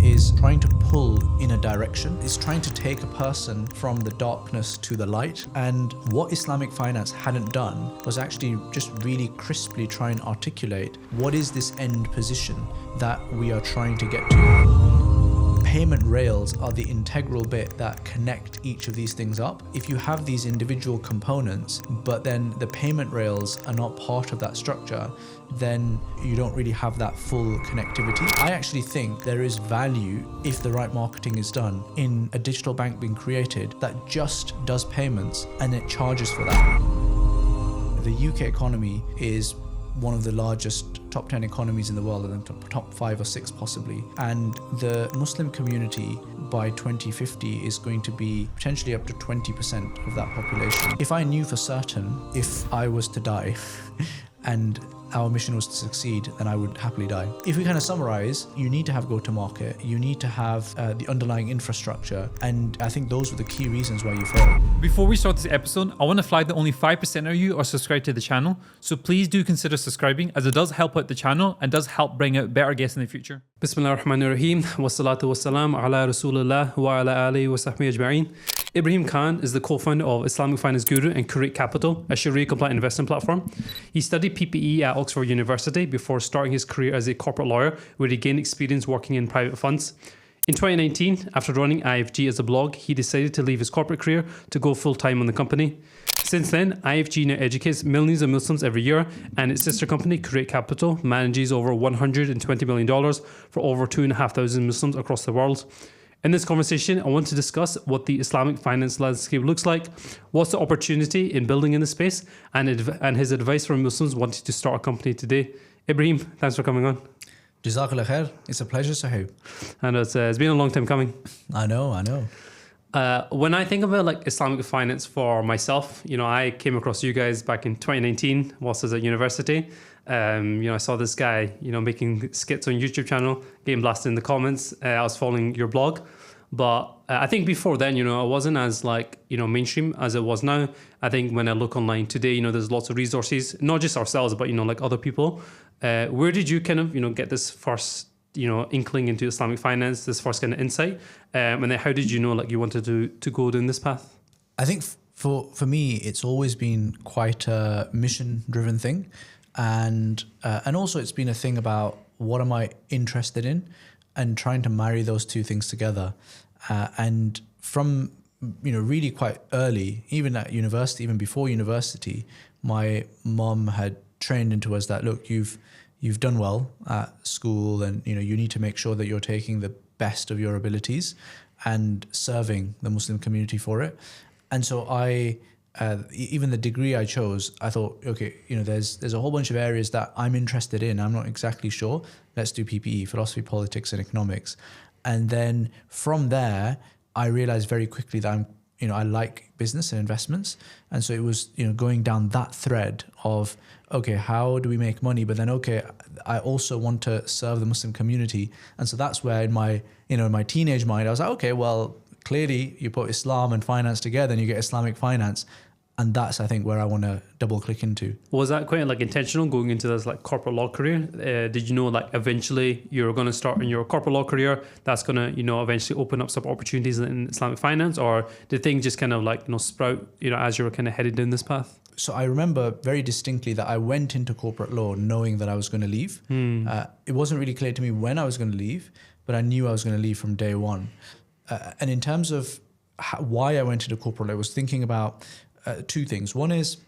is trying to pull in a direction. It's trying to take a person from the darkness to the light. And what Islamic finance hadn't done was actually just really crisply try and articulate what is this end position that we are trying to get to. Payment rails are the integral bit that connect each of these things up. If you have these individual components, but then the payment rails are not part of that structure, then you don't really have that full connectivity. I actually think there is value, if the right marketing is done, in a digital bank being created that just does payments and it charges for that. The UK economy is one of the largest top 10 economies in the world, and top 5 or 6 possibly. And the Muslim community by 2050 is going to be potentially up to 20% of that population. If I knew for certain, if I was to die and our mission was to succeed, then I would happily die. If we kind of summarize, you need to have go-to-market, you need to have the underlying infrastructure, and I think those were the key reasons why you fail. Before we start this episode, I want to flag that only 5% of you are subscribed to the channel, so please do consider subscribing, as it does help out the channel and does help bring out better guests in the future. Bismillah ar-Rahman ar-Rahim, wa salatu wa salam ala Rasulullah wa ala alihi wa sahbihi ajma'in. Ibrahim Khan is the co-founder of IslamicFinanceGuru and Cur8 Capital, a shariah-compliant investment platform. He studied PPE at Oxford University before starting his career as a corporate lawyer, where he gained experience working in private funds. In 2019, after running IFG as a blog, he decided to leave his corporate career to go full-time on the company. Since then, IFG now educates millions of Muslims every year, and its sister company, Cur8 Capital, manages over $120 million for over 2,500 Muslims across the world. In this conversation, I want to discuss what the Islamic finance landscape looks like, what's the opportunity in building in the space, and his advice for Muslims wanting to start a company today. Ibrahim, thanks for coming on. Jazakallah khair. It's a pleasure, Sohaib. And it's been a long time coming. I know. When I think about like Islamic finance for myself, I came across you guys back in 2019 whilst I was at university. I saw this guy, making skits on YouTube channel, getting blasted in the comments. I was following your blog, but I think before then, I wasn't as mainstream as it was now. I think when I look online today, there's lots of resources, not just ourselves, but like other people. Where did you kind of, get this first, inkling into Islamic finance, this first kind of insight? And then how did you know you wanted to go down this path? I think for me, it's always been quite a mission-driven thing. And also it's been a thing about what am I interested in and trying to marry those two things together. And from, really quite early, even at university, even before university, my mom had trained into us that, look, you've done well at school, and, you need to make sure that you're taking the best of your abilities and serving the Muslim community for it. And so even the degree I chose, I thought, okay, there's a whole bunch of areas that I'm interested in. I'm not exactly sure. Let's do PPE, philosophy, politics, and economics. And then from there, I realized very quickly that I like business and investments. And so it was, going down that thread of, okay, how do we make money? But then, okay, I also want to serve the Muslim community. And so that's where in my teenage mind, I was like, okay, well, clearly you put Islam and finance together and you get Islamic finance. And that's, I think, where I want to double click into. Was that quite intentional going into this corporate law career? Did you know eventually you're going to start in your corporate law career, that's going to, eventually open up some opportunities in Islamic finance? Or did things just kind of sprout, as you were kind of headed down this path? So I remember very distinctly that I went into corporate law knowing that I was going to leave. It wasn't really clear to me when I was going to leave, but I knew I was going to leave from day one. And in terms of why I went into corporate law, I was thinking about two things. One is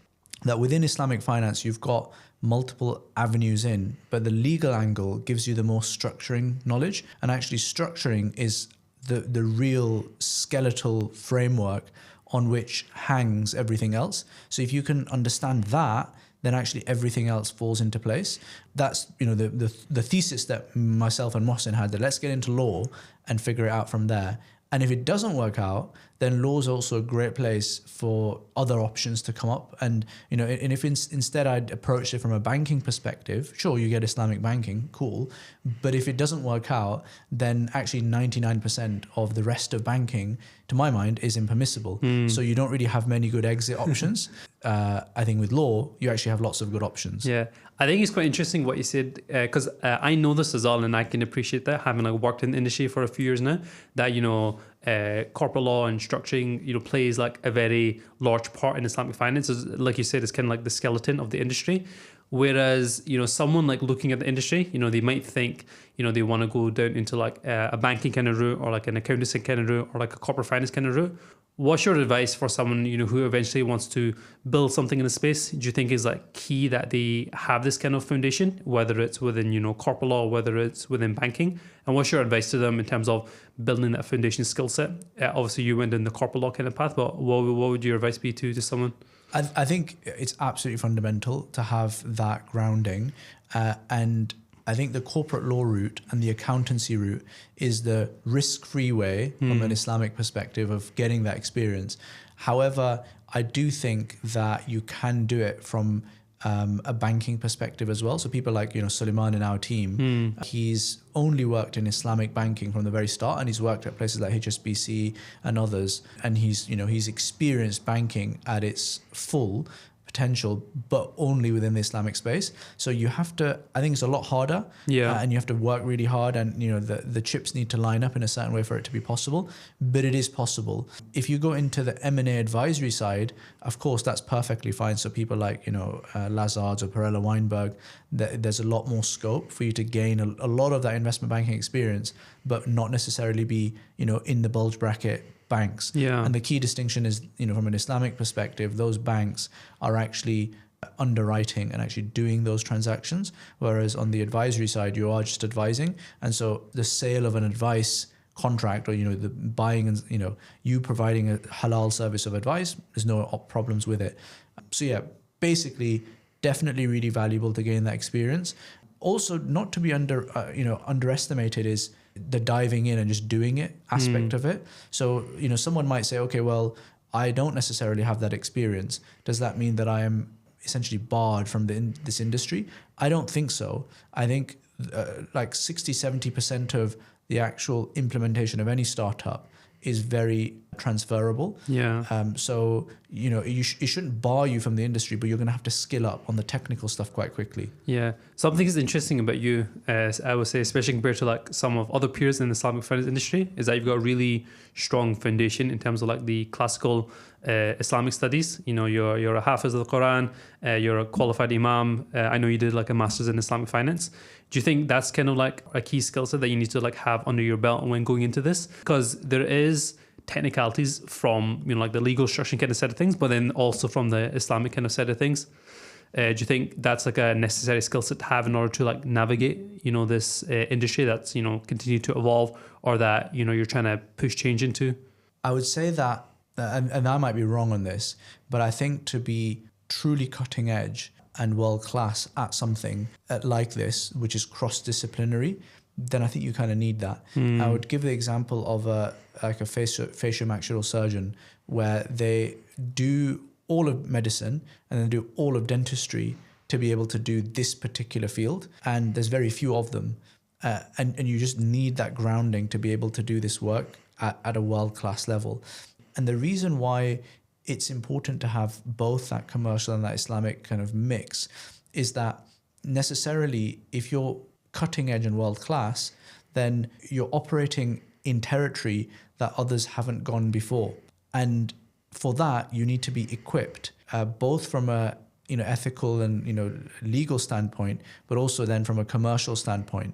that within Islamic finance, you've got multiple avenues in, but the legal angle gives you the more structuring knowledge. And actually structuring is the real skeletal framework on which hangs everything else. So if you can understand that, then actually everything else falls into place. That's the thesis that myself and Mohsin had, that let's get into law and figure it out from there. And if it doesn't work out, then law is also a great place for other options to come up. And, and if instead I'd approached it from a banking perspective, sure, you get Islamic banking, cool. But if it doesn't work out, then actually 99% of the rest of banking, to my mind, is impermissible. So you don't really have many good exit options. I think with law, you actually have lots of good options. Yeah, I think it's quite interesting what you said, because I know this as well, and I can appreciate that, having like worked in the industry for a few years now, that, you know, corporate law and structuring, you know, plays like a very large part in Islamic finance. Like you said, it's kind of like the skeleton of the industry. Whereas, you know, someone like looking at the industry, you know, they might think, you know, they want to go down into like a banking kind of route, or like an accountancy kind of route, or like a corporate finance kind of route. What's your advice for someone, you know, who eventually wants to build something in the space? Do you think is like key that they have this kind of foundation, whether it's within, you know, corporate law, whether it's within banking? And what's your advice to them in terms of building that foundation skill set? Obviously, you went in the corporate law kind of path, but what would your advice be to someone? I think it's absolutely fundamental to have that grounding, and I think the corporate law route and the accountancy route is the risk-free way from an Islamic perspective of getting that experience. However, I do think that you can do it from a banking perspective as well. So people like, you know, Suleiman in our team, he's only worked in Islamic banking from the very start, and he's worked at places like HSBC and others. And he's, you know, he's experienced banking at its full potential, but only within the Islamic space. So you have to, I think it's a lot harder, and you have to work really hard, and, you know, the chips need to line up in a certain way for it to be possible, but it is possible. If you go into the M&A advisory side, of course, that's perfectly fine. So people like, you know, Lazards or Perella Weinberg, there's a lot more scope for you to gain a lot of that investment banking experience, but not necessarily be, you know, in the bulge bracket banks. And the key distinction is, you know, from an Islamic perspective, those banks are actually underwriting and actually doing those transactions, whereas on the advisory side, you are just advising. And so the sale of an advice contract, or, you know, the buying and, you know, you providing a halal service of advice, there's no problems with it. So yeah, basically definitely really valuable to gain that experience. Also, not to be underestimated is the diving in and just doing it aspect of it. So, you know, someone might say, okay, well, I don't necessarily have that experience. Does that mean that I am essentially barred from this industry? I don't think so. I think like 60-70% of the actual implementation of any startup is very transferable. So, you know, it shouldn't bar you from the industry, but you're going to have to skill up on the technical stuff quite quickly. Something is interesting about you, as I would say, especially compared to like some of other peers in the Islamic finance industry, is that you've got a really strong foundation in terms of like the classical Islamic studies. You know, you're a Hafiz of the Quran, you're a qualified Imam. I know you did like a master's in Islamic finance. Do you think that's kind of like a key skill set that you need to like have under your belt when going into this? Because there is technicalities from, you know, like the legal structuring kind of side of things, but then also from the Islamic kind of side of things. Do you think that's like a necessary skill set to have in order to like navigate, you know, this industry that's, you know, continue to evolve, or that, you know, you're trying to push change into? I would say that, and I might be wrong on this, but I think to be truly cutting edge and world class at something like this, which is cross-disciplinary, then I think you kind of need that. I would give the example of a facial-maxillary surgeon, where they do all of medicine and then do all of dentistry to be able to do this particular field. And there's very few of them. And you just need that grounding to be able to do this work at a world-class level. And the reason why it's important to have both that commercial and that Islamic kind of mix is that necessarily if you're cutting edge and world class, then you're operating in territory that others haven't gone before. And for that, you need to be equipped, both from a, you know, ethical and, you know, legal standpoint, but also then from a commercial standpoint.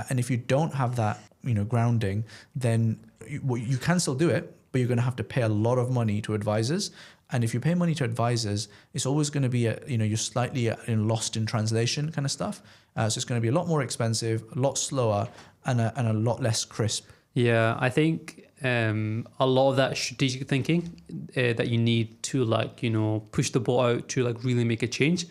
And if you don't have that, you know, grounding, then you can still do it, but you're going to have to pay a lot of money to advisors. And if you pay money to advisors, it's always going to be, you're slightly lost in translation kind of stuff. So it's going to be a lot more expensive, a lot slower, and a lot less crisp. Yeah, I think a lot of that strategic thinking that you need to like, you know, push the ball out to like really make a change.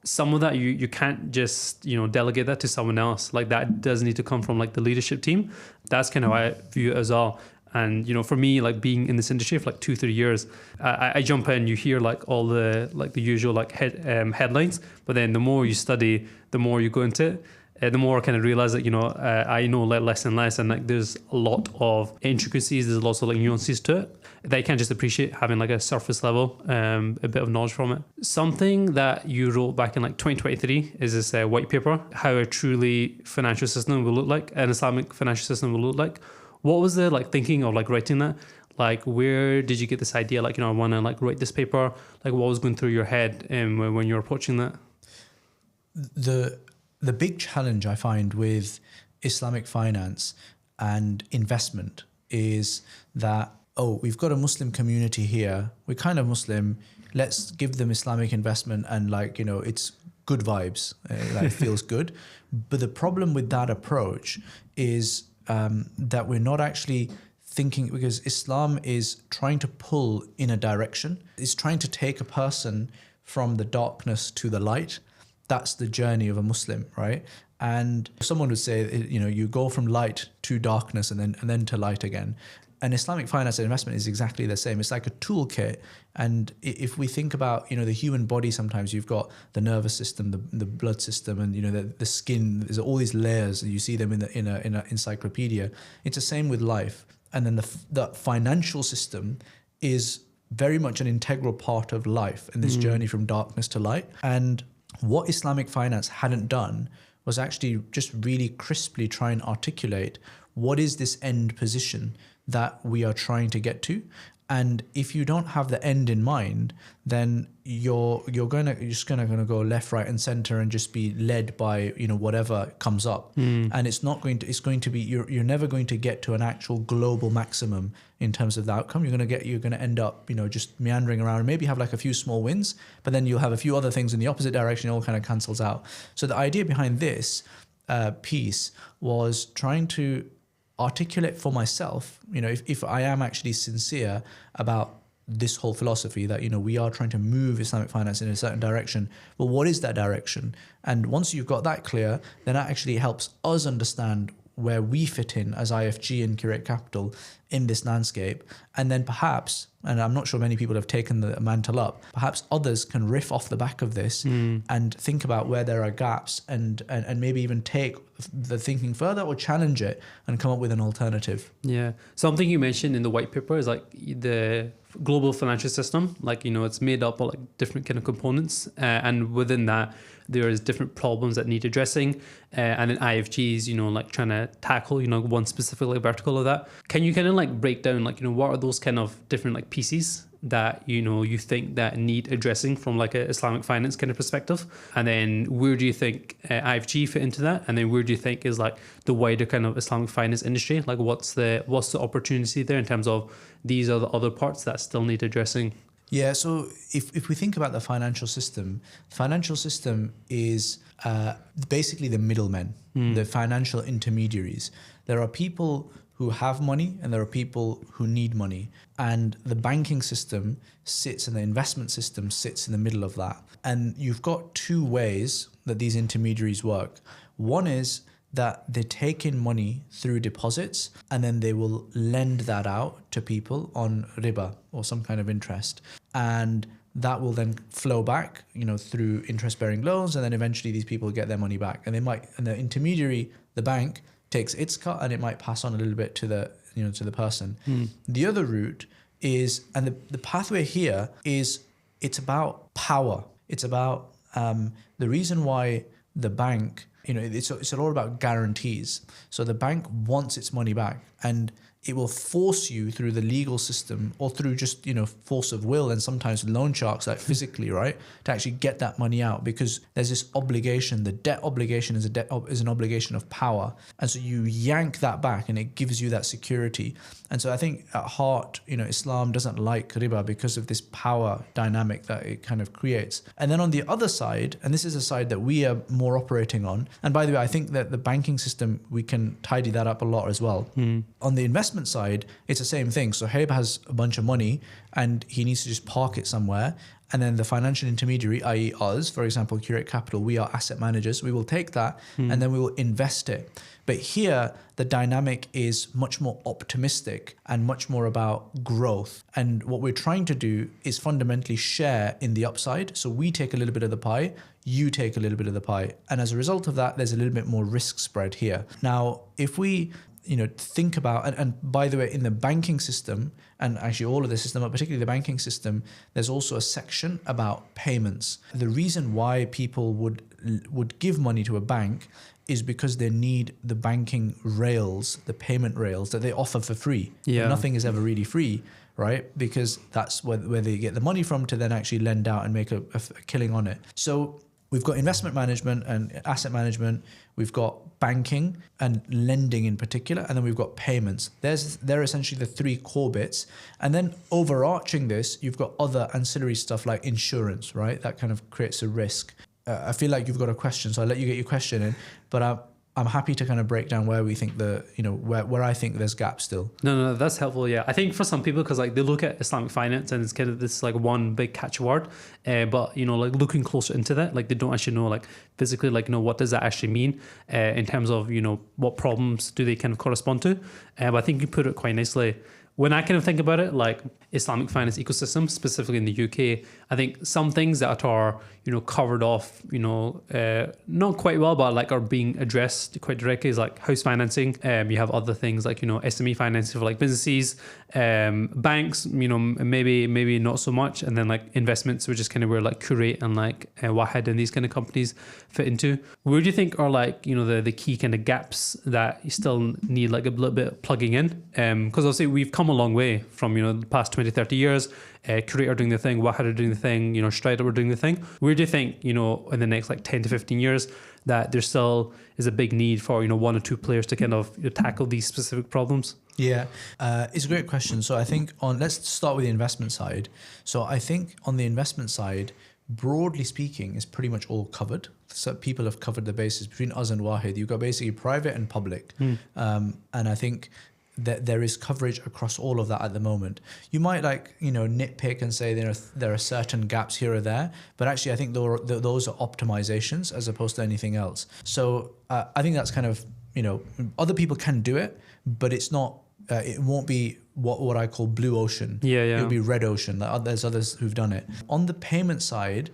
Some of that you can't just, you know, delegate that to someone else. Like that does need to come from like the leadership team. That's kind of how I view it as well. And, you know, for me, like being in this industry for like 2-3 years, I jump in, you hear like all the, like the usual like headlines, but then the more you study, the more you go into it. the more I kind of realize that, I know less and less, and like there's a lot of intricacies, there's lots of like nuances to it that I can't just appreciate having like a surface level, a bit of knowledge from it. Something that you wrote back in like 2023 is this white paper, how a truly financial system will look like, an Islamic financial system will look like. What was the like thinking of like writing that? Like, where did you get this idea? Like, I want to like write this paper. Like, what was going through your head when you were approaching that? The big challenge I find with Islamic finance and investment is that, we've got a Muslim community here. We're kind of Muslim. Let's give them Islamic investment and it's good vibes. It feels good. But the problem with that approach is that we're not actually thinking, because Islam is trying to pull in a direction. It's trying to take a person from the darkness to the light. That's the journey of a Muslim, right? And someone would say, you go from light to darkness and then to light again. And Islamic finance and investment is exactly the same. It's like a toolkit. And if we think about, the human body, sometimes you've got the nervous system, the blood system, and the skin. There's all these layers. You see them in an encyclopedia. It's the same with life. And then the financial system is very much an integral part of life and this journey from darkness to light. And what Islamic finance hadn't done was actually just really crisply try and articulate what is this end position that we are trying to get to. And if you don't have the end in mind, then you're just gonna go left, right, and center and just be led by whatever comes up. And it's going to be you're never going to get to an actual global maximum in terms of the outcome. You're gonna end up just meandering around and maybe have like a few small wins, but then you'll have a few other things in the opposite direction. It all kind of cancels out. So the idea behind this piece was trying to articulate for myself, if I am actually sincere about this whole philosophy that, we are trying to move Islamic finance in a certain direction. Well, what is that direction? And once you've got that clear, then that actually helps us understand where we fit in as IFG and Cur8 Capital in this landscape. And then perhaps, and I'm not sure many people have taken the mantle up, perhaps others can riff off the back of this and think about where there are gaps and maybe even take the thinking further or challenge it and come up with an alternative. Yeah. Something you mentioned in the white paper is like the global financial system, it's made up of like different kind of components. And within that, there is different problems that need addressing. And then IFGs, like trying to tackle, one specific vertical of that. Can you kind of like break down, what are those kind of different like pieces that, you think that need addressing from like a Islamic finance kind of perspective? And then where do you think IFG fit into that? And then where do you think is like the wider kind of Islamic finance industry? Like what's the opportunity there in terms of these are the other parts that still need addressing? Yeah, so if we think about the financial system is basically the middlemen, the financial intermediaries. There are people who have money and there are people who need money. And the banking system sits and the investment system sits in the middle of that. And you've got two ways that these intermediaries work. One is that they take in money through deposits and then they will lend that out to people on riba or some kind of interest. And that will then flow back, through interest-bearing loans, and then eventually these people get their money back. And the intermediary, the bank, takes its cut and it might pass on a little bit to the person. The other route is, and the pathway here is, it's about power. It's about the reason why the bank, it's all about guarantees. So the bank wants its money back and it will force you through the legal system or through just, force of will and sometimes loan sharks, like physically, right, to actually get that money out, because there's this obligation. The debt obligation is an obligation of power. And so you yank that back and it gives you that security. And so I think at heart, Islam doesn't like riba because of this power dynamic that it kind of creates. And then on the other side, and this is a side that we are more operating on, and by the way, I think that the banking system, we can tidy that up a lot as well. On the investment investment side, it's the same thing. So Sohaib has a bunch of money and he needs to just park it somewhere. And then the financial intermediary, i.e. us, for example, Cur8 Capital, we are asset managers. We will take that and then we will invest it. But here, the dynamic is much more optimistic and much more about growth. And what we're trying to do is fundamentally share in the upside. So we take a little bit of the pie, you take a little bit of the pie. And as a result of that, there's a little bit more risk spread here. Now, if we think about, and by the way, in the banking system, and actually all of the system, but particularly the banking system, there's also a section about payments. The reason why people would give money to a bank is because they need the banking rails, the payment rails that they offer for free. Yeah. Nothing is ever really free, right? Because that's where they get the money from to then actually lend out and make a killing on it. So we've got investment management and asset management. We've got banking and lending in particular, and then we've got payments. They're essentially the three core bits. And then overarching this, you've got other ancillary stuff like insurance, right? That kind of creates a risk. I feel like you've got a question, so I'll let you get your question in. But I'm happy to kind of break down where we think where I think there's gaps still. No, that's helpful. Yeah, I think for some people, because like they look at Islamic finance and it's kind of this like one big catchword, but like looking closer into that, like they don't actually know like physically like what does that actually mean in terms of what problems do they kind of correspond to. But I think you put it quite nicely. When I kind of think about it, like Islamic finance ecosystem, specifically in the UK, I think some things that are, covered off, not quite well, but like are being addressed quite directly is like house financing. You have other things like, SME financing for like businesses, banks, maybe not so much. And then like investments, which is kind of where like Cur8 and like Wahed and these kind of companies fit into. Where do you think are like, the key kind of gaps that you still need like a little bit of plugging in? Because obviously we've come a long way from, the past 20, 30 years. Cur8 are doing the thing, Wahed are doing the thing, shariah are doing the thing. Where do you think, in the next like 10 to 15 years that there still is a big need for, one or two players to kind of tackle these specific problems? Yeah, it's a great question. So I think let's start with the investment side. So I think on the investment side, broadly speaking, is pretty much all covered. So people have covered the bases between us and Wahed. You've got basically private and public. And I think that there is coverage across all of that at the moment. You might nitpick and say there are certain gaps here or there, but actually I think those are optimizations as opposed to anything else. So I think that's kind of, other people can do it, but it's not, it won't be what I call blue ocean. Yeah. It'll be red ocean. There's others who've done it. On the payment side,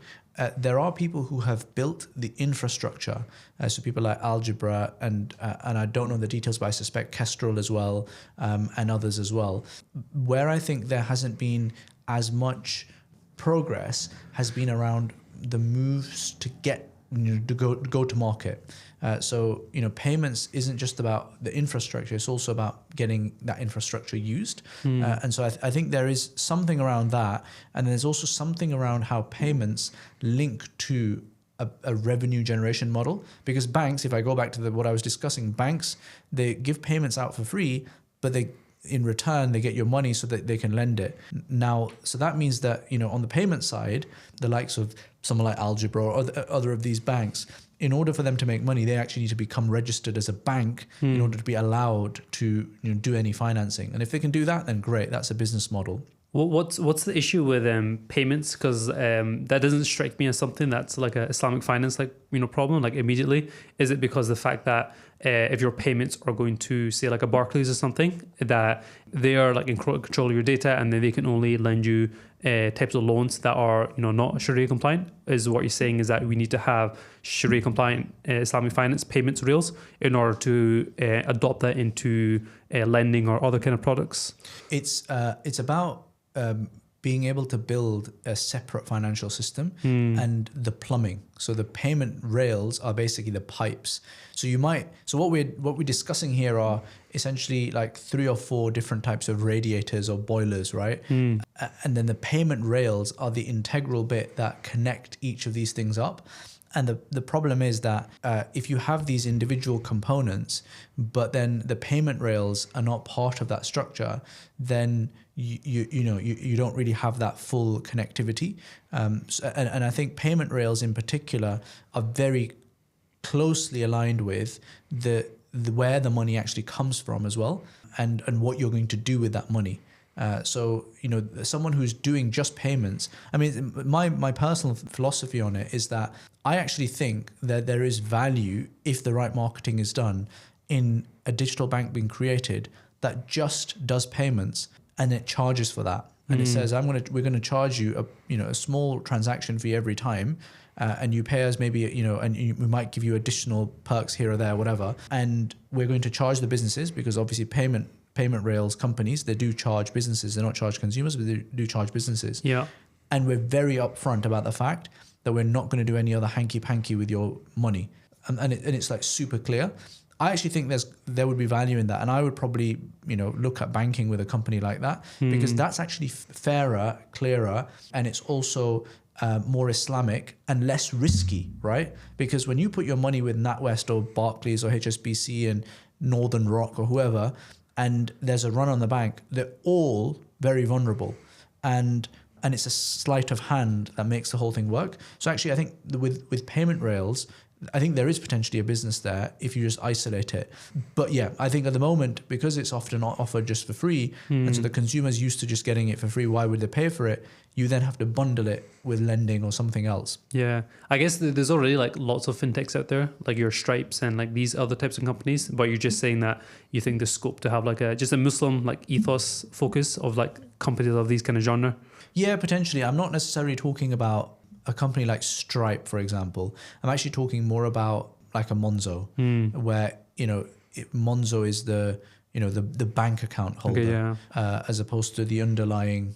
there are people who have built the infrastructure. So people like Algebra and I don't know the details, but I suspect Kestrel as well, and others as well. Where I think there hasn't been as much progress has been around the moves to get to go to market. So payments isn't just about the infrastructure; it's also about getting that infrastructure used. And so I think there is something around that, and there's also something around how payments link to a revenue generation model. Because banks, if I go back to what I was discussing, banks, they give payments out for free, but in return they get your money so that they can lend it. Now, so that means that on the payment side, the likes of someone like Algebra or other of these banks, in order for them to make money, they actually need to become registered as a bank in order to be allowed to do any financing. And if they can do that, then great, that's a business model. What's the issue with payments? Because that doesn't strike me as something that's like a Islamic finance problem like immediately. Is it because the fact that if your payments are going to say like a Barclays or something, that they are like in control of your data and then they can only lend you types of loans that are not Sharia compliant? Is what you're saying is that we need to have Sharia compliant Islamic finance payments rails in order to adopt that into lending or other kind of products? It's about being able to build a separate financial system and the plumbing. So the payment rails are basically the pipes. So what we're discussing here are essentially like 3 or 4 different types of radiators or boilers, right? And then the payment rails are the integral bit that connect each of these things up. And the problem is that if you have these individual components, but then the payment rails are not part of that structure, then you don't really have that full connectivity. And I think payment rails in particular are very closely aligned with the where the money actually comes from as well, and what you're going to do with that money. So, someone who's doing just payments, I mean, my personal philosophy on it is that I actually think that there is value, if the right marketing is done, in a digital bank being created that just does payments and it charges for that. And it says, we're going to charge you a small transaction fee every time. And you pay us maybe, we might give you additional perks here or there, whatever. And we're going to charge the businesses, because obviously payment rails companies, they do charge businesses. They don't charge consumers, but they do charge businesses. Yeah. And we're very upfront about the fact that we're not going to do any other hanky-panky with your money. And it's like super clear. I actually think there would be value in that. And I would probably, look at banking with a company like that, because that's actually fairer, clearer, and it's also more Islamic and less risky, right? Because when you put your money with NatWest or Barclays or HSBC and Northern Rock or whoever, and there's a run on the bank, they're all very vulnerable. And it's a sleight of hand that makes the whole thing work. So actually, I think with payment rails, I think there is potentially a business there if you just isolate it. But yeah, I think at the moment, because it's often offered just for free, and so the consumer's used to just getting it for free, why would they pay for it? You then have to bundle it with lending or something else. Yeah, I guess there's already like lots of fintechs out there, like your Stripes and like these other types of companies. But you're just saying that you think there's scope to have like just a Muslim like ethos focus of like companies of these kind of genre. Yeah, potentially. I'm not necessarily talking about a company like Stripe, for example. I'm actually talking more about like a Monzo, where Monzo is the bank account holder, as opposed to the underlying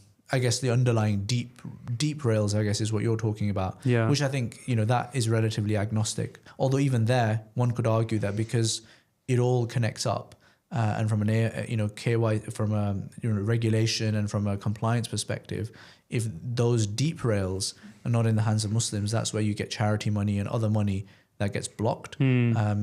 deep rails, I guess, is what you're talking about. Yeah. Which I think that is relatively agnostic. Although even there, one could argue that because it all connects up. And from KY, from a regulation and from a compliance perspective, if those deep rails are not in the hands of Muslims, that's where you get charity money and other money that gets blocked,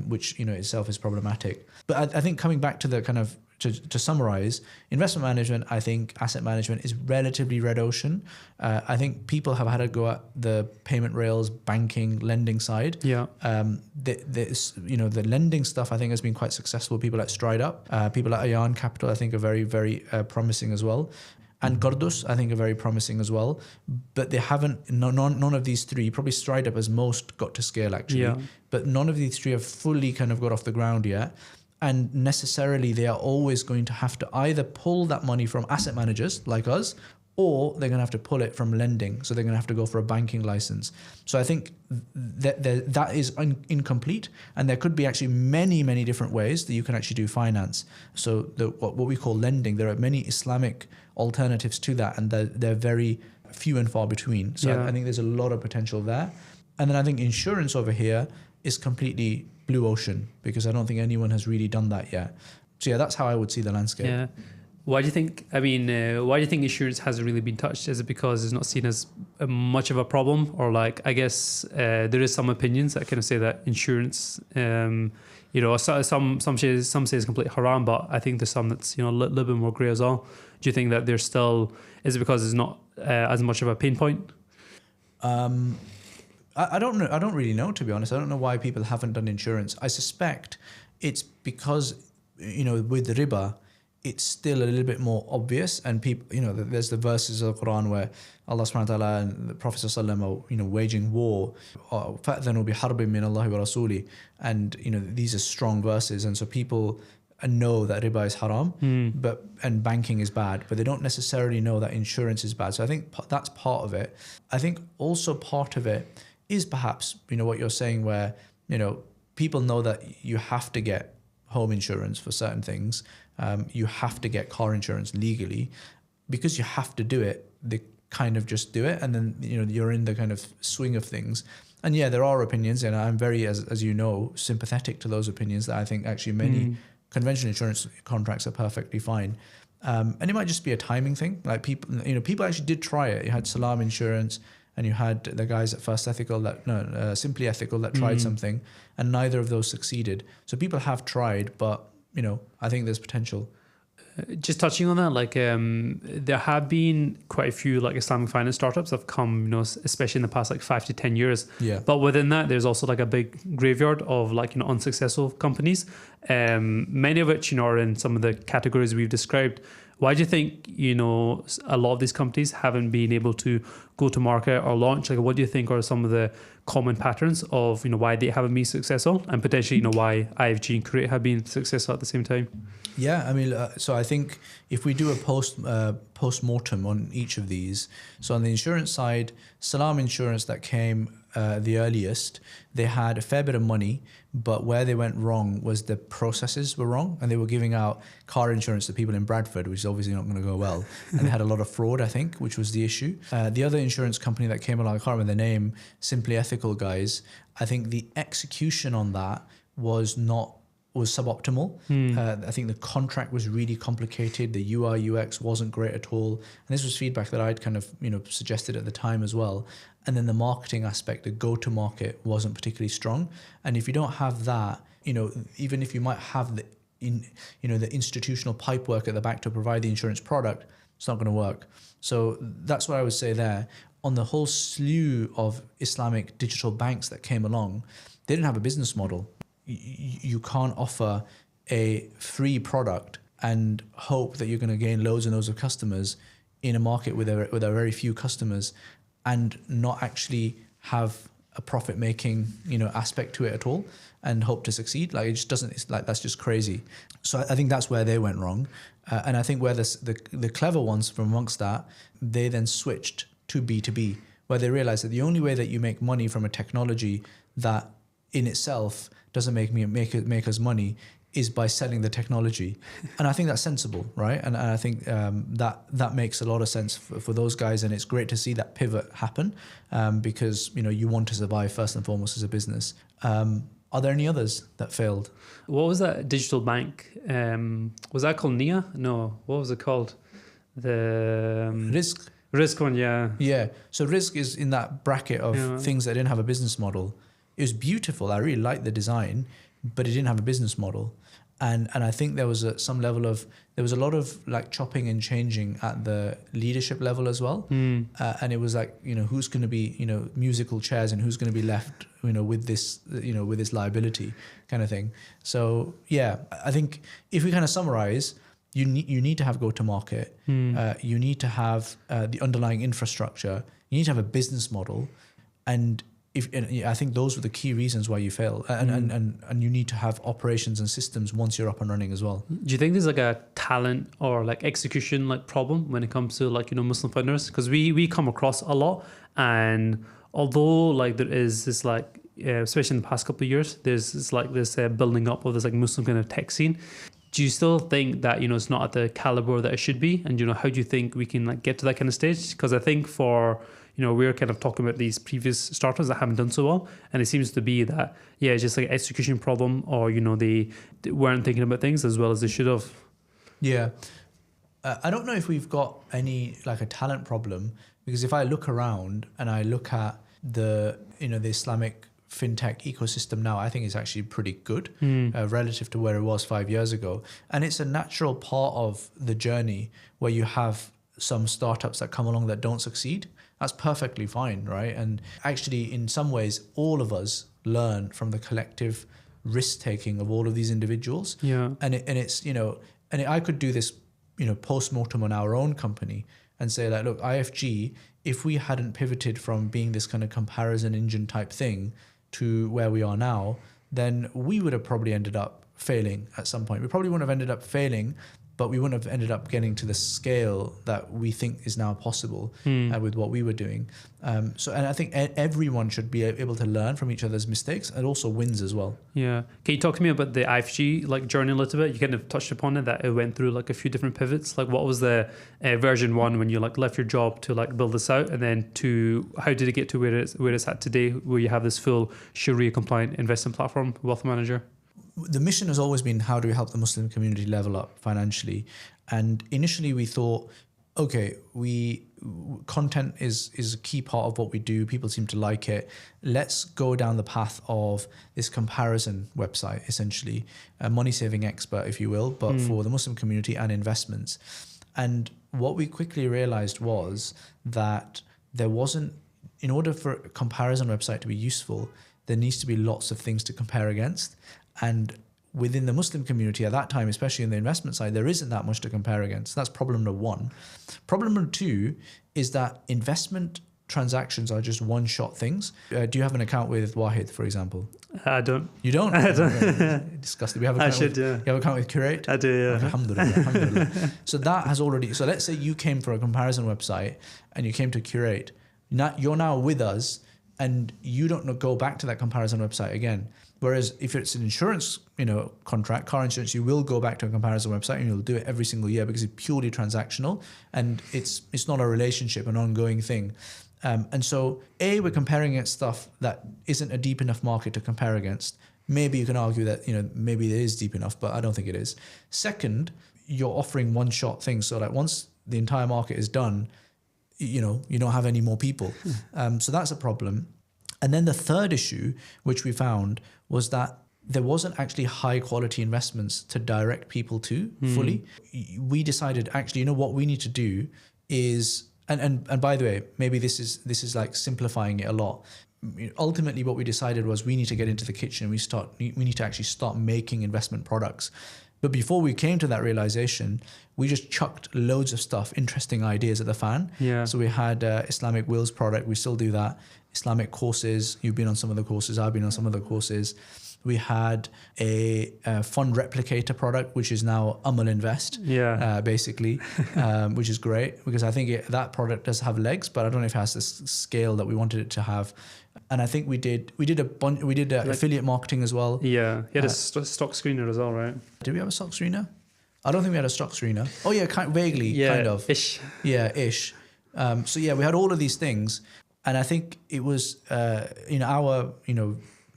which itself is problematic. But I think coming back to the kind of to summarize, investment management, I think asset management is relatively red ocean. I think people have had a go at the payment rails, banking, lending side. Yeah. The lending stuff I think has been quite successful. People like Cur8, people like Cur8 Capital I think are very, very promising as well. And Cur8 I think are very promising as well. But they haven't, none of these three, probably Cur8 has most got to scale actually. Yeah. But none of these three have fully kind of got off the ground yet. And necessarily they are always going to have to either pull that money from asset managers like us, or they're going to have to pull it from lending. So they're going to have to go for a banking license. So I think that is incomplete. And there could be actually many, many different ways that you can actually do finance. So what we call lending, there are many Islamic alternatives to that, and they're very few and far between. So I think there's a lot of potential there. And then I think insurance over here is completely blue ocean, because I don't think anyone has really done that yet. So yeah, that's how I would see the landscape. Yeah. Why do you think, why do you think insurance hasn't really been touched? Is it because it's not seen as much of a problem? Or like, I guess there is some opinions that kind of say that insurance, some say it's completely haram, but I think there's some that's, a little bit more grey as well. Do you think that there's still, is it because it's not as much of a pain point? I don't know. I don't really know, to be honest. I don't know why people haven't done insurance. I suspect it's because, with the riba, it's still a little bit more obvious, and people, there's the verses of the Quran where Allah subhanahu wa ta'ala and the Prophet sallallahu are, waging war. فَأْذَنُوا بِحَرْبٍ مِّنَ اللَّهِ وَرَسُولِهِ. And, these are strong verses. And so people know that riba is haram, and banking is bad, but they don't necessarily know that insurance is bad. So I think that's part of it. I think also part of it is perhaps, what you're saying, where, people know that you have to get home insurance for certain things. You have to get car insurance legally. Because you have to do it, they kind of just do it. And then, you're in the kind of swing of things. And yeah, there are opinions, and I'm very, as you know, sympathetic to those opinions, that I think actually many conventional insurance contracts are perfectly fine. And it might just be a timing thing. Like people actually did try it. You had Salam Insurance, and you had the guys at Simply Ethical that tried something, and neither of those succeeded. So people have tried, but I think there's potential. Just touching on that, like there have been quite a few like Islamic finance startups that have come, especially in the past like 5 to 10 years. Yeah. But within that, there's also like a big graveyard of like unsuccessful companies, many of which are in some of the categories we've described. Why do you think a lot of these companies haven't been able to go to market or launch? Like, what do you think are some of the common patterns of why they haven't been successful, and potentially why IFG and Cur8 have been successful at the same time? Yeah, I mean, so I think if we do a post-mortem on each of these, so on the insurance side, Salam Insurance that came the earliest, they had a fair bit of money, but where they went wrong was the processes were wrong, and they were giving out car insurance to people in Bradford, which is obviously not going to go well. And they had a lot of fraud, I think, which was the issue. The other insurance company that came along, I can't remember the name, Simply Ethical guys, I think the execution on that was suboptimal. I think the contract was really complicated. The UI UX wasn't great at all. And this was feedback that I'd kind of suggested at the time as well. And then the marketing aspect, the go-to-market wasn't particularly strong. And if you don't have that, even if you might have the institutional pipework at the back to provide the insurance product, it's not going to work. So that's what I would say there. On the whole slew of Islamic digital banks that came along, they didn't have a business model. You can't offer a free product and hope that you're going to gain loads and loads of customers in a market with a very few customers and not actually have a profit-making aspect to it at all and hope to succeed. Like, it just doesn't. It's like, that's just crazy. So I think that's where they went wrong, and I think where the clever ones from amongst that, they then switched to B2B, where they realized that the only way that you make money from a technology that in itself doesn't make us money is by selling the technology. And I think that's sensible, right? And I think that makes a lot of sense for those guys, and it's great to see that pivot happen, because you want to survive first and foremost as a business. Are there any others that failed? What was that digital bank? Was that called Nia? No, what was it called? The Risk one, yeah. Yeah, so Risk is in that bracket of things that didn't have a business model. It was beautiful. I really liked the design, but it didn't have a business model. And I think there was a lot of like chopping and changing at the leadership level as well. And it was like, who's going to be, musical chairs, and who's going to be left, with this liability kind of thing. So yeah, I think if we kind of summarize, you need to have go-to-market. You need to have the underlying infrastructure. You need to have a business model, and I think those were the key reasons why you fail. And you need to have operations and systems once you're up and running as well. Do you think there's like a talent or like execution like problem when it comes to like Muslim founders? Because we come across a lot, and although like there is this like especially in the past couple of years, there's this building up of this like Muslim kind of tech scene. Do you still think that it's not at the caliber that it should be? And how do you think we can like get to that kind of stage? Because I think for we're kind of talking about these previous startups that haven't done so well, and it seems to be that it's just like an execution problem, or they weren't thinking about things as well as they should have. Yeah, I don't know if we've got any like a talent problem, because if I look around and I look at the the Islamic fintech ecosystem now, I think it's actually pretty good relative to where it was 5 years ago. And it's a natural part of the journey where you have some startups that come along that don't succeed. That's perfectly fine, right? And actually, in some ways, all of us learn from the collective risk-taking of all of these individuals. Yeah. And it's I could do this, post-mortem on our own company and say like, look, IFG, if we hadn't pivoted from being this kind of comparison engine type thing to where we are now, then we would have probably ended up failing at some point. We probably wouldn't have ended up failing, but we wouldn't have ended up getting to the scale that we think is now possible with what we were doing. And I think everyone should be able to learn from each other's mistakes and also wins as well. Yeah. Can you talk to me about the IFG like journey a little bit? You kind of touched upon it, that it went through like a few different pivots. Like, what was the version 1 when you like left your job to like build this out, and then to how did it get to where it's at today, where you have this full Sharia-compliant investment platform, wealth manager? The mission has always been, how do we help the Muslim community level up financially? And initially we thought, okay, content is a key part of what we do. People seem to like it. Let's go down the path of this comparison website, essentially, a money saving expert, if you will, but for the Muslim community and investments. And what we quickly realized was that there wasn't, in order for a comparison website to be useful, there needs to be lots of things to compare against. And within the Muslim community at that time, especially in the investment side, there isn't that much to compare against. That's problem number one. Problem number two is that investment transactions are just one-shot things. Do you have an account with Wahid, for example? I don't. You don't? I don't. Disgusting. We have an account I should, you have an account with Cur8? I do, yeah. Alhamdulillah, alhamdulillah. So that has already, so let's say you came for a comparison website and you came to Cur8. You're now with us and you don't go back to that comparison website again. Whereas if it's an insurance, contract, car insurance, you will go back to a comparison website and you'll do it every single year because it's purely transactional and it's not a relationship, an ongoing thing. And so we're comparing against stuff that isn't a deep enough market to compare against. Maybe you can argue that, maybe it is deep enough, but I don't think it is. Second, you're offering one-shot things. So like once the entire market is done, you don't have any more people. So that's a problem. And then the third issue, which we found, was that there wasn't actually high quality investments to direct people to fully. We decided actually, what we need to do is, and by the way, maybe this is like simplifying it a lot. Ultimately, what we decided was we need to get into the kitchen. We need to actually start making investment products. But before we came to that realization, we just chucked loads of stuff, interesting ideas at the fan. Yeah. So we had Islamic Wills product. We still do that. Islamic courses. You've been on some of the courses. I've been on some of the courses. We had a fund replicator product, which is now Ummah Invest, basically, which is great because I think that product does have legs, but I don't know if it has the scale that we wanted it to have. And I think we did affiliate marketing as well. Yeah, you had a stock screener as well, right? Did we have a stock screener? I don't think we had a stock screener. Oh yeah, vaguely, kind of. Ish. Yeah, ish. So yeah, we had all of these things, and I think it was our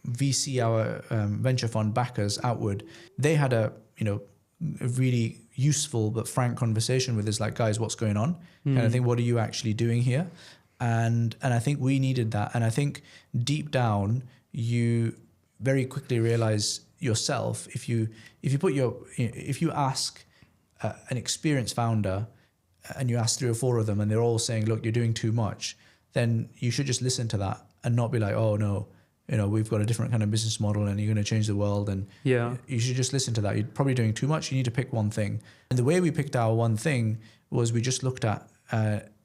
VC, our venture fund backers, Outward, they had a really useful but frank conversation with us, like, guys, what's going on? And I think, what are you actually doing here? And I think we needed that. And I think deep down, you very quickly realize yourself, if you ask an experienced founder and you ask 3 or 4 of them and they're all saying, look, you're doing too much, then you should just listen to that and not be like, oh no, we've got a different kind of business model and you're going to change the world. And you should just listen to that. You're probably doing too much. You need to pick one thing. And the way we picked our one thing was we just looked at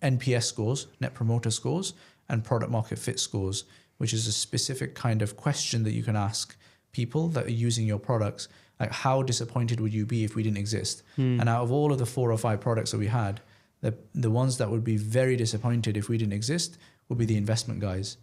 NPS scores, net promoter scores, and product market fit scores, which is a specific kind of question that you can ask people that are using your products. Like, how disappointed would you be if we didn't exist? And out of all of the 4 or 5 products that we had, the ones that would be very disappointed if we didn't exist would be the investment guys.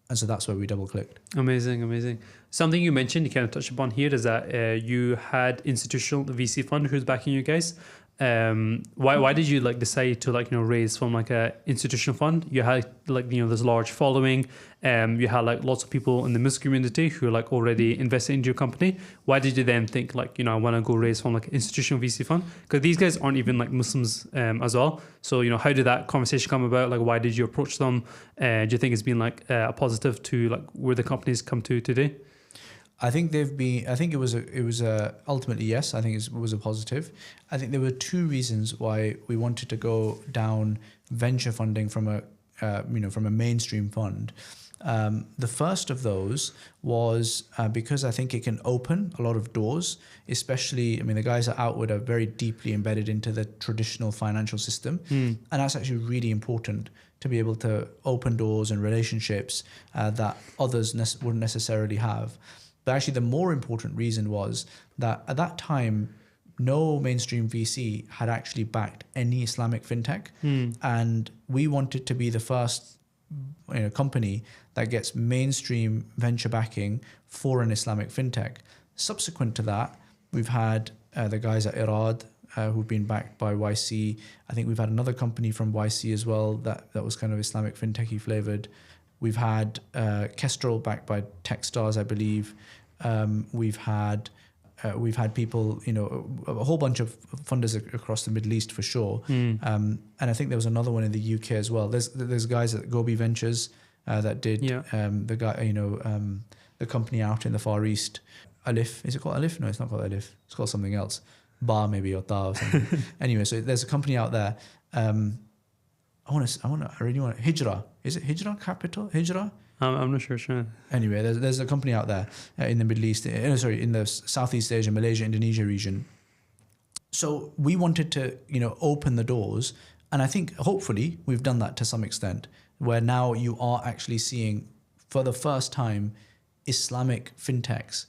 And so that's where we double clicked. Amazing. Something you mentioned, you kind of touched upon here, is that you had institutional VC fund who's backing you guys. Why did you decide to raise from a institutional fund? You had this large following. You had lots of people in the Muslim community who already invested into your company. Why did you then think I want to go raise from institutional VC fund? Because these guys aren't even Muslims as well. So how did that conversation come about? Why did you approach them? Do you think it's been a positive to where the company's come to today? I think it was ultimately yes. I think it was a positive. I think there were 2 reasons why we wanted to go down venture funding from a mainstream fund. The first of those was because I think it can open a lot of doors, especially, the guys at Outward are very deeply embedded into the traditional financial system. And that's actually really important to be able to open doors and relationships that others wouldn't necessarily have. But actually, the more important reason was that at that time, no mainstream VC had actually backed any Islamic fintech. And we wanted to be the first company that gets mainstream venture backing for an Islamic fintech. Subsequent to that, we've had the guys at Irad who've been backed by YC. I think we've had another company from YC as well that was kind of Islamic fintechy flavored. We've had Kestrel backed by Techstars, I believe. We've had we've had people, a whole bunch of funders across the Middle East for sure. And I think there was another one in the UK as well. There's guys at Gobi Ventures that did the guy, the company out in the Far East. Alif, is it called Alif? No, it's not called Alif. It's called something else. Ba maybe, or Ta or something. Anyway, so there's a company out there. I really want Hijra. Is it Hijra Capital? Hijra? I'm not sure. Anyway, there's a company out there in the Middle East, in the Southeast Asia, Malaysia, Indonesia region. So we wanted to, open the doors. And I think hopefully we've done that to some extent, where now you are actually seeing for the first time Islamic fintechs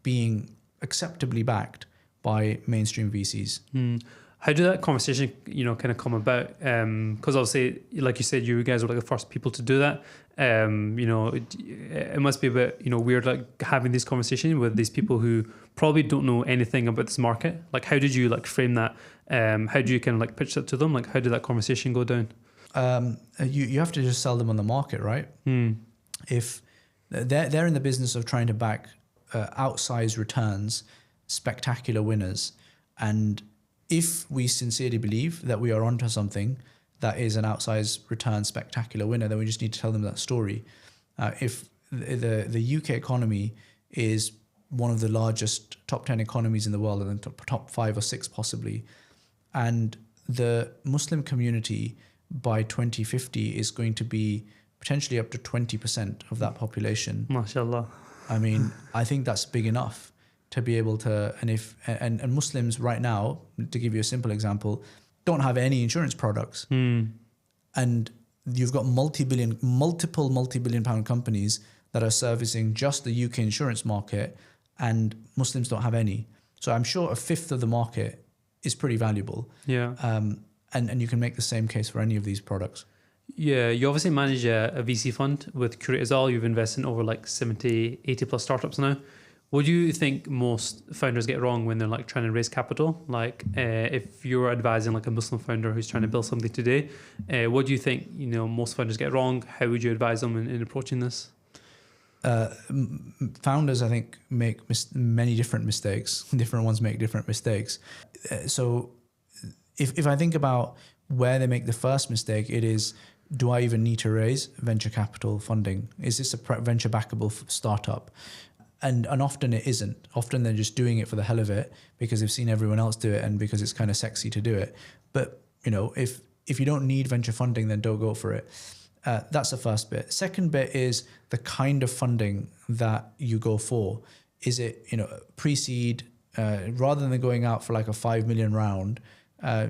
being acceptably backed by mainstream VCs. How did that conversation, kind of come about? Because obviously, like you said, you guys were like the first people to do that. It must be a bit, weird, like having this conversation with these people who probably don't know anything about this market. Like, how did you like frame that? How do you kind of like pitch that to them? Like, how did that conversation go down? You have to just sell them on the market, right? If they're in the business of trying to back outsized returns, spectacular winners, and if we sincerely believe that we are onto something that is an outsized return spectacular winner, then we just need to tell them that story. If the UK economy is one of the largest top 10 economies in the world, and top 5 or 6 possibly, and the Muslim community by 2050 is going to be potentially up to 20% of that population. MashaAllah. I mean, I think that's big enough to be able to, and Muslims right now, to give you a simple example, don't have any insurance products. And you've got multiple multi-billion pound companies that are servicing just the UK insurance market, and Muslims don't have any. So I'm sure a fifth of the market is pretty valuable. Yeah. And you can make the same case for any of these products. Yeah, you obviously manage a VC fund with Cur8 as well. You've invested in over like 70, 80 plus startups now. What do you think most founders get wrong when they're like trying to raise capital? Like if you're advising like a Muslim founder who's trying to build something today, what do you think, most founders get wrong? How would you advise them in approaching this? Founders, I think, make many different mistakes. Different ones make different mistakes. So if I think about where they make the first mistake, it is, do I even need to raise venture capital funding? Is this a venture backable startup? And often it isn't. Often they're just doing it for the hell of it because they've seen everyone else do it and because it's kind of sexy to do it. But if you don't need venture funding, then don't go for it. That's the first bit. Second bit is the kind of funding that you go for. Is it pre-seed, rather than going out for like a 5 million round?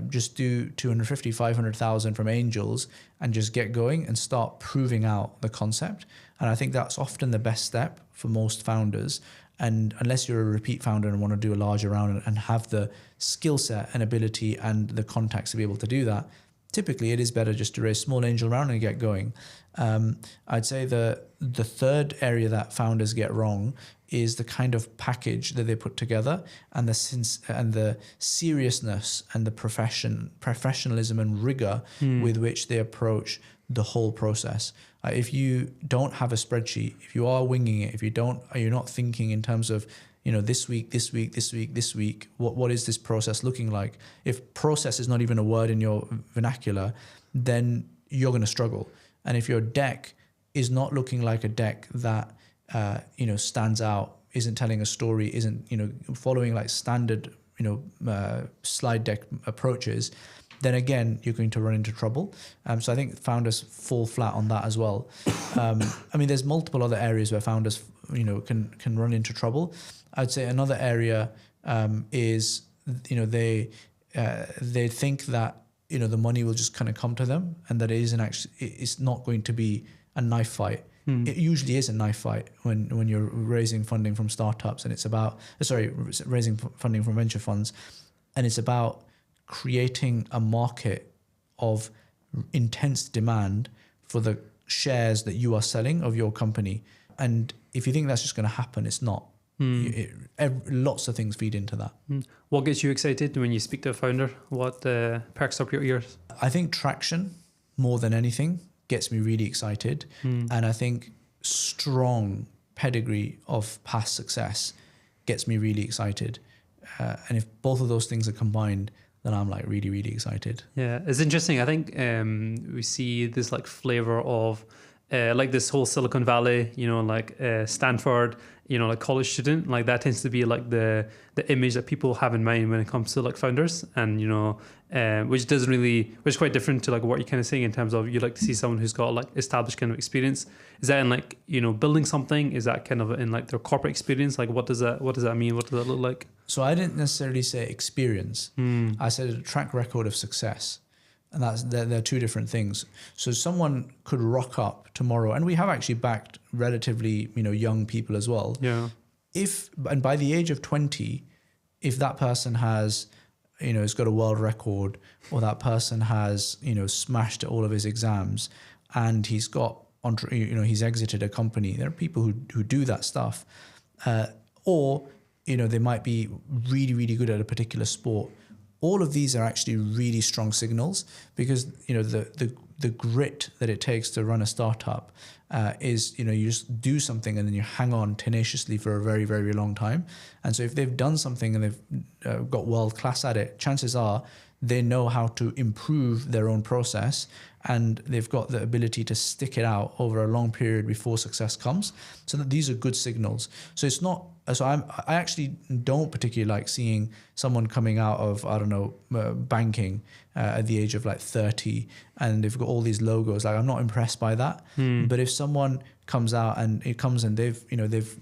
Just do 250, 500,000 from angels and just get going and start proving out the concept. And I think that's often the best step for most founders. And unless you're a repeat founder and want to do a larger round and have the skill set and ability and the contacts to be able to do that, typically it is better just to raise small angel round and get going. I'd say the third area that founders get wrong is the kind of package that they put together and the seriousness and the professionalism and rigor with which they approach the whole process. If you don't have a spreadsheet, if you are winging it, if you're not thinking in terms of this week, what is this process looking like? If process is not even a word in your vernacular, then you're going to struggle. And if your deck is not looking like a deck that stands out, isn't telling a story, isn't following like standard slide deck approaches, then again you're going to run into trouble. So I think founders fall flat on that as well. There's multiple other areas where founders can run into trouble. I'd say another area is they think that the money will just kind of come to them, and that it's not going to be a knife fight. It usually is a knife fight when you're raising funding from startups, and it's about raising funding from venture funds, and it's about creating a market of intense demand for the shares that you are selling of your company. And if you think that's just going to happen, it's not. Lots of things feed into that. What gets you excited when you speak to a founder? What perks up your ears? I think traction, more than anything, gets me really excited. And I think strong pedigree of past success gets me really excited. And if both of those things are combined, then I'm like really, really excited. Yeah, it's interesting. I think we see this like flavor of like this whole Silicon Valley, like Stanford, like college student, like that tends to be like the image that people have in mind when it comes to like founders, and which is quite different to like what you're kind of saying in terms of you like to see someone who's got like established kind of experience. Is that in like building something? Is that kind of in like their corporate experience? Like what does that mean? What does that look like? So I didn't necessarily say experience. I said a track record of success. And they're two different things. So someone could rock up tomorrow, and we have actually backed relatively, young people as well. Yeah. And by the age of 20, if that person has, has got a world record, or that person has, smashed all of his exams, and he's got, he's exited a company. There are people who do that stuff, or they might be really, really good at a particular sport. All of these are actually really strong signals, because the grit that it takes to run a startup is you just do something and then you hang on tenaciously for a very, very long time. And so if they've done something and they've got world class at it, chances are they know how to improve their own process, and they've got the ability to stick it out over a long period before success comes. So that these are good signals. So it's not. So I actually don't particularly like seeing someone coming out of, I don't know, banking at the age of like 30, and they've got all these logos. Like, I'm not impressed by that. But if someone comes out and they've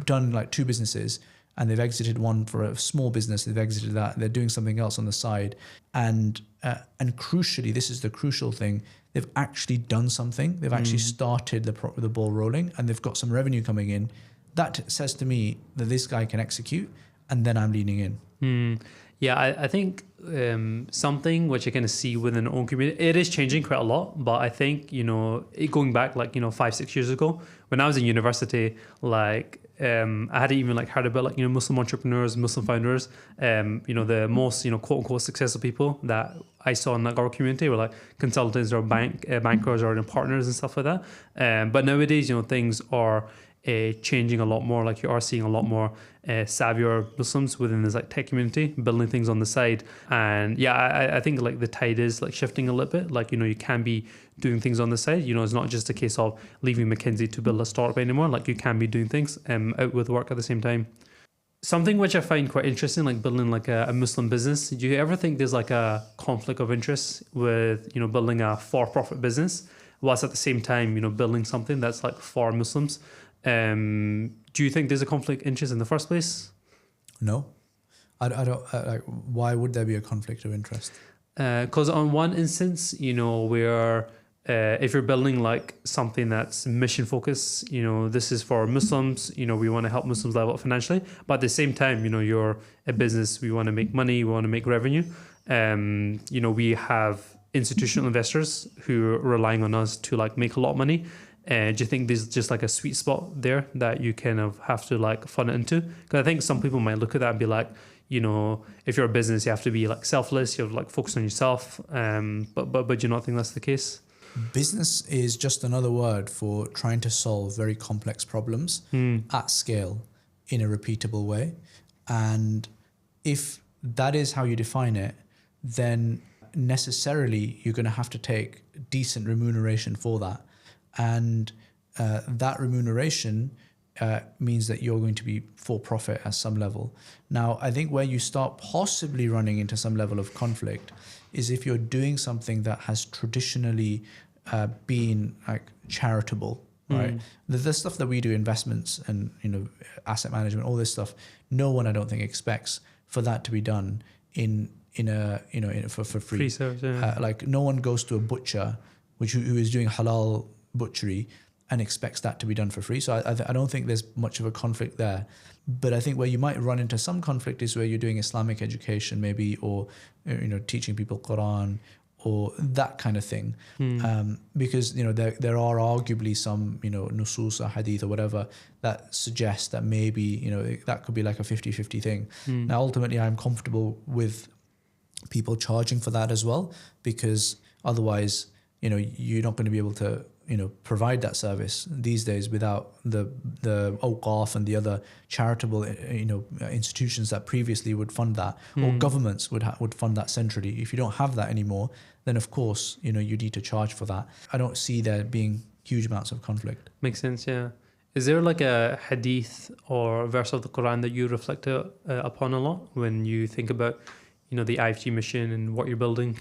done like 2 businesses, and they've exited one for a small business, they've exited that, they're doing something else on the side, and crucially, this is the crucial thing, they've actually done something. They've actually started the ball rolling, and they've got some revenue coming in. That says to me that this guy can execute, and then I'm leaning in. Yeah, I think something which I kind of see within our own community, it is changing quite a lot. But I think, going back like, 5-6 years ago, when I was in university, like I hadn't even like heard about like, Muslim entrepreneurs, Muslim founders. The most, quote unquote successful people that I saw in like our community were like consultants or bankers or partners and stuff like that. But nowadays, things are changing a lot more. Like you are seeing a lot more savvier Muslims within this like tech community building things on the side. And yeah, I think like the tide is like shifting a little bit. Like, you can be doing things on the side. It's not just a case of leaving McKinsey to build a startup anymore. Like you can be doing things out with work at the same time. Something which I find quite interesting, like building like a Muslim business. Do you ever think there's like a conflict of interest with, building a for-profit business whilst at the same time, building something that's like for Muslims? Do you think there's a conflict of interest in the first place? No, I don't. Why would there be a conflict of interest? Because on one instance, where if you're building like something that's mission focused, this is for Muslims, we want to help Muslims level up financially. But at the same time, you're a business, we want to make money, we want to make revenue. We have institutional investors who are relying on us to like make a lot of money. Do you think there's just like a sweet spot there that you kind of have to like fund it into? Because I think some people might look at that and be like, if you're a business, you have to be like selfless, you have to like focus on yourself. But do you not think that's the case? Business is just another word for trying to solve very complex problems at scale in a repeatable way. And if that is how you define it, then necessarily you're going to have to take decent remuneration for that. And that remuneration means that you're going to be for profit at some level. Now, I think where you start possibly running into some level of conflict is if you're doing something that has traditionally been like charitable, right? The stuff that we do, investments and asset management, all this stuff, no one I don't think expects for that to be done for free. Free service, yeah. Like no one goes to a butcher who is doing halal butchery and expects that to be done for free. So I don't think there's much of a conflict there. But I think where you might run into some conflict is where you're doing Islamic education maybe, or teaching people Quran or that kind of thing. Because there are arguably some nusus or hadith or whatever that suggest that maybe that could be like a 50-50 thing. Now ultimately I'm comfortable with people charging for that as well, because otherwise you're not going to be able to provide that service these days without the awqaf and the other charitable institutions that previously would fund that, or governments would fund that centrally. If you don't have that anymore, then of course you need to charge for that. I don't see there being huge amounts of conflict. Makes sense, yeah. Is there like a hadith or verse of the Quran that you reflect upon a lot when you think about the IFG mission and what you're building?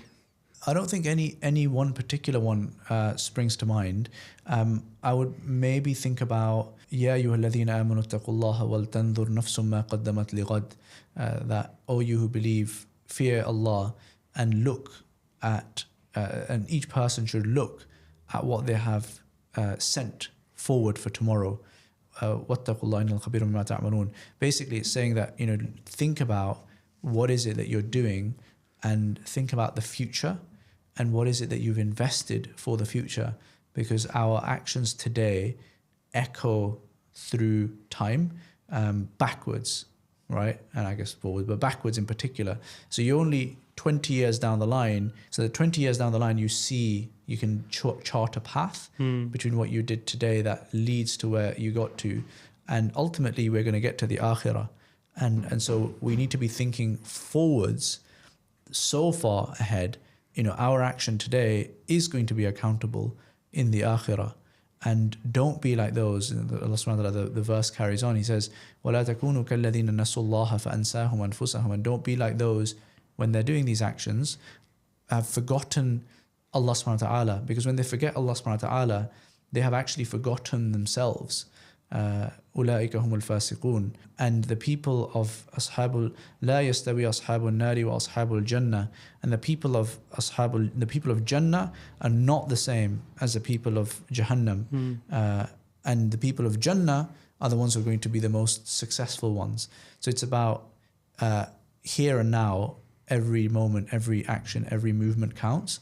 I don't think any one particular one springs to mind. I would maybe think about يا أيها الذين آمنوا اتقوا الله ولتنظر نفس ما قدمت لغد, that O you who believe, fear Allah and look at and each person should look at what they have sent forward for tomorrow. واتقوا الله إن الخبير بما تعملون. Basically, it's saying that think about what is it that you're doing, and think about the future. And what is it that you've invested for the future? Because our actions today echo through time, backwards, right? And I guess forward, but backwards in particular. So you're only 20 years down the line. So that 20 years down the line, you can chart a path between what you did today that leads to where you got to. And ultimately, we're going to get to the akhirah. And so we need to be thinking forwards so far ahead. Our action today is going to be accountable in the akhirah. And don't be like those. Allah subhanahu wa ta'ala, the verse carries on. He says, وَلَا تَكُونُوا كَالَّذِينَ نَسُوا اللَّهَ فَأَنْسَاهُمْ أَنفُسَهُمْ. And don't be like those when they're doing these actions, have forgotten Allah subhanahu wa ta'ala. Because when they forget Allah subhanahu wa ta'ala, they have actually forgotten themselves. أولئك هم الفاسقون. And the people of أصحاب لا يستوي أصحاب النار وأصحاب الجنة. And the people of Jannah are not the same as the people of Jahannam. And the people of Jannah are the ones who are going to be the most successful ones. So it's about here and now, every moment, every action, every movement counts,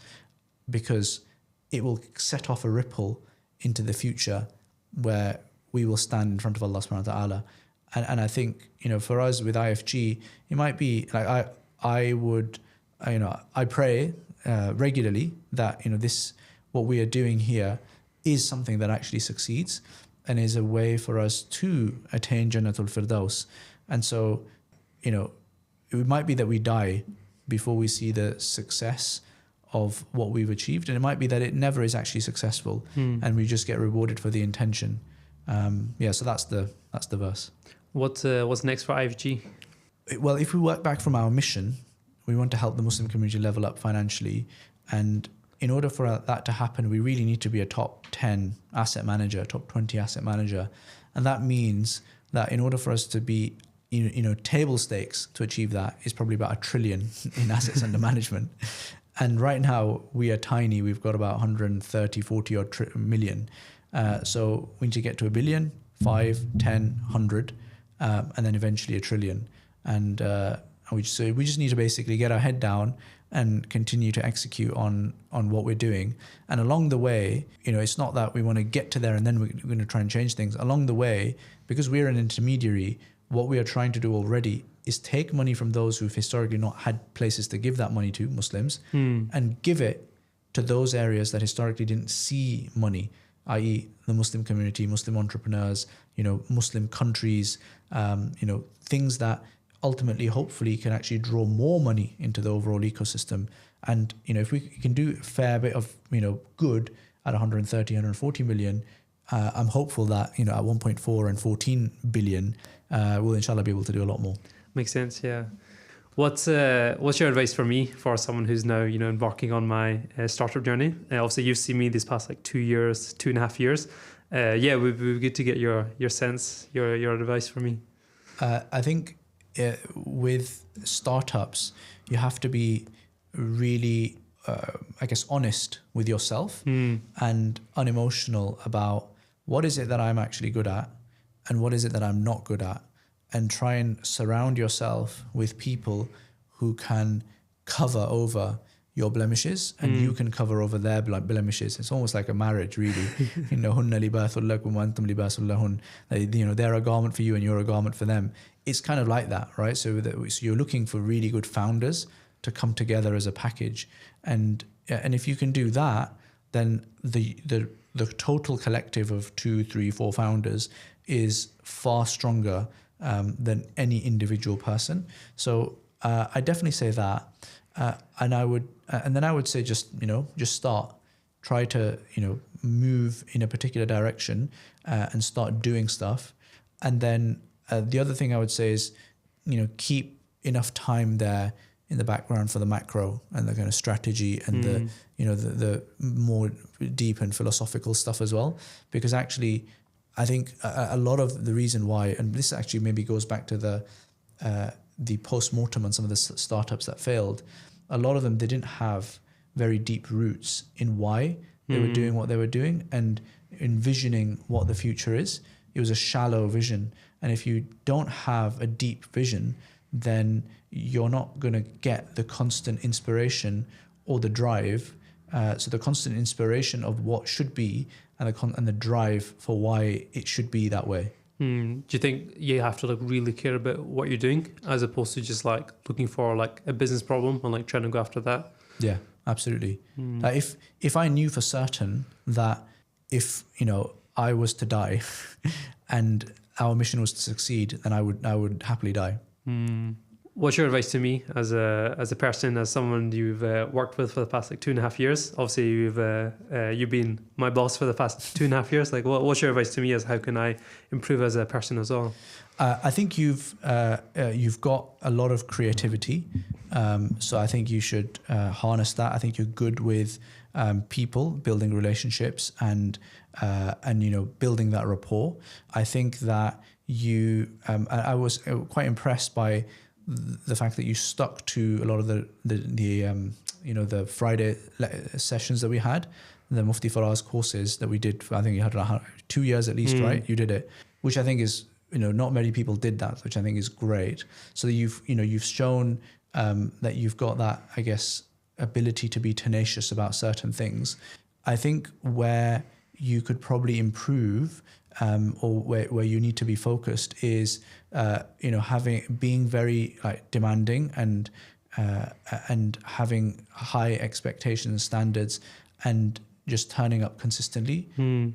because it will set off a ripple into the future where we will stand in front of Allah subhanahu wa ta'ala. And I think, for us with IFG, it might be like I pray regularly that, what we are doing here is something that actually succeeds and is a way for us to attain Jannatul Firdaus. And so, it might be that we die before we see the success of what we've achieved. And it might be that it never is actually successful and we just get rewarded for the intention. So that's the verse. What's next for IFG? Well, if we work back from our mission, we want to help the Muslim community level up financially. And in order for that to happen, we really need to be a top 10 asset manager, top 20 asset manager. And that means that in order for us to be, table stakes to achieve that is probably about $1 trillion in assets under management. And right now we are tiny. We've got about 40 odd million. So we need to get to 1 billion, 5, 10, 100, and then eventually $1 trillion. And we just need to basically get our head down and continue to execute on what we're doing. And along the way, it's not that we want to get to there and then we're going to try and change things. Along the way, because we're an intermediary, what we are trying to do already is take money from those who've historically not had places to give that money to, Muslims, and give it to those areas that historically didn't see money, i.e. the Muslim community, Muslim entrepreneurs, Muslim countries, things that ultimately, hopefully, can actually draw more money into the overall ecosystem. And, if we can do a fair bit of, good at 130, 140 million, I'm hopeful that, at 1.4 and 14 billion, we'll inshallah be able to do a lot more. Makes sense, yeah. What's your advice for me, for someone who's now, embarking on my startup journey? Obviously, you've seen me these past 2.5 years. It would be good to get your sense, your advice for me. I think with startups, you have to be really, honest with yourself and unemotional about what is it that I'm actually good at and what is it that I'm not good at, and try and surround yourself with people who can cover over your blemishes and you can cover over their blemishes. It's almost like a marriage, really. They're a garment for you and you're a garment for them. It's kind of like that, right? So you're looking for really good founders to come together as a package, and if you can do that, then the the total collective of 2, 3, 4 founders is far stronger than any individual person. So I definitely say that, and then I would say just start, try to move in a particular direction and start doing stuff, and then the other thing I would say is keep enough time there in the background for the macro and the kind of strategy and the more deep and philosophical stuff as well, because actually I think a lot of the reason why, and this actually maybe goes back to the post-mortem on some of the startups that failed, a lot of them, they didn't have very deep roots in why they were doing what they were doing and envisioning what the future is. It was a shallow vision. And if you don't have a deep vision, then you're not going to get the constant inspiration or the drive. So the constant inspiration of what should be and the drive for why it should be that way. Do you think you have to really care about what you're doing as opposed to just looking for a business problem and trying to go after that? Yeah, absolutely. If I knew for certain that if I was to die and our mission was to succeed, then I would happily die. What's your advice to me as a person, as someone you've worked with for the past 2.5 years? Obviously, you've been my boss for the past 2.5 years. What's your advice to me as how can I improve as a person as well? I think you've got a lot of creativity, so I think you should harness that. I think you're good with people, building relationships, and building that rapport. I think that I was quite impressed by the fact that you stuck to a lot of the Friday sessions that we had, the Mufti Faraz courses that we did. I think you had 2 years at least, right? You did it, which I think is not many people did that, which I think is great. So that you've shown that you've got that, I guess, ability to be tenacious about certain things. I think where you could probably improve, or where you need to be focused is being very demanding and having high expectations and standards, and just turning up consistently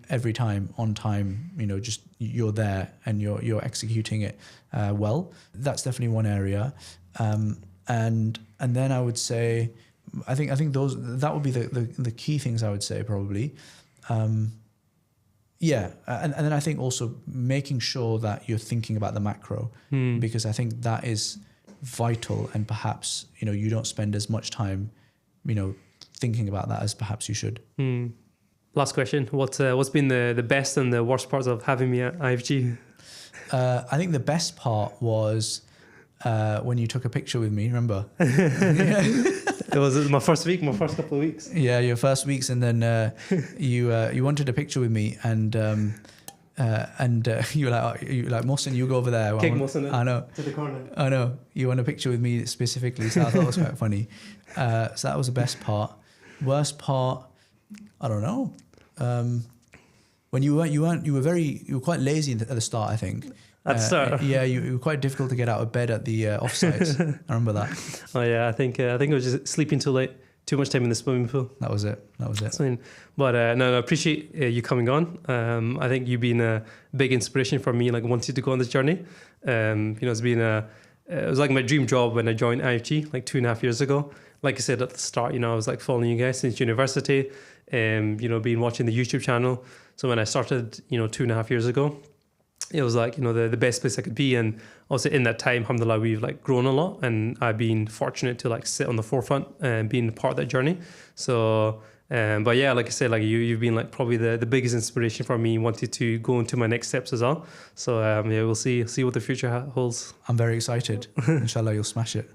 every time, on time. Just you're there and you're executing it well. That's definitely one area, and then I would say I think that would be the key things I would say probably. And then I think also making sure that you're thinking about the macro, because I think that is vital, and perhaps you don't spend as much time thinking about that as perhaps you should. Last question: what's been the best and the worst parts of having me at IFG? I think the best part was when you took a picture with me. Remember? It was my first couple of weeks. Yeah, your first weeks, and then you wanted a picture with me, and you were like, Mohsin, you go over there. Kick Mohsin I know. To the corner. I know. You want a picture with me specifically, so I thought it was quite funny. So that was the best part. Worst part, I don't know. When you were quite lazy at the start, I think. At the start? Yeah, you were quite difficult to get out of bed at the offsites. I remember that. Oh yeah, I think I was just sleeping too late, too much time in the swimming pool. That was it. But no, I appreciate you coming on. I think you've been a big inspiration for me, wanting to go on this journey. It's been it was like my dream job when I joined IFG 2.5 years ago. Like I said at the start, I was following you guys since university, been watching the YouTube channel. So when I started, 2.5 years ago, it was the best place I could be. And also in that time, alhamdulillah, we've grown a lot, and I've been fortunate to sit on the forefront and being part of that journey. So, but yeah, like I said, you've been probably the biggest inspiration for me, wanting to go into my next steps as well. So we'll see what the future holds. I'm very excited. Inshallah, you'll smash it.